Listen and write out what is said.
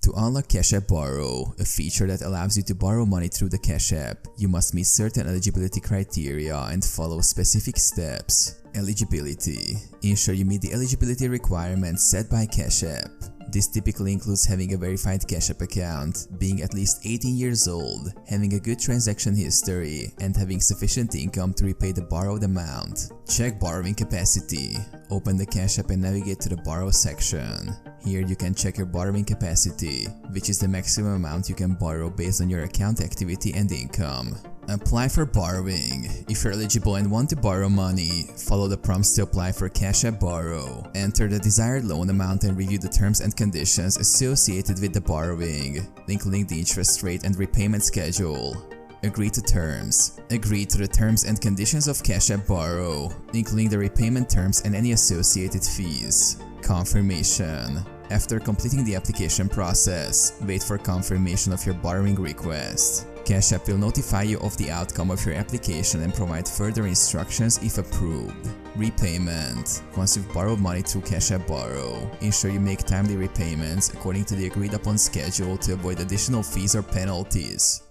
To unlock Cash App Borrow, a feature that allows you to borrow money through the Cash App, you must meet certain eligibility criteria and follow specific steps. Eligibility. Ensure you meet the eligibility requirements set by Cash App. This typically includes having a verified Cash App account, being at least 18 years old, having a good transaction history, and having sufficient income to repay the borrowed amount. Check borrowing capacity. Open the Cash App and navigate to the Borrow section. Here you can check your borrowing capacity, which is the maximum amount you can borrow based on your account activity and income. Apply for borrowing. If you're eligible and want to borrow money, follow the prompts to apply for Cash App Borrow. Enter the desired loan amount and review the terms and conditions associated with the borrowing, including the interest rate and repayment schedule. Agree to terms. Agree to the terms and conditions of Cash App Borrow, including the repayment terms and any associated fees. Confirmation. After completing the application process, wait for confirmation of your borrowing request. Cash App will notify you of the outcome of your application and provide further instructions if approved. Repayment. Once you've borrowed money through Cash App Borrow, ensure you make timely repayments according to the agreed upon schedule to avoid additional fees or penalties.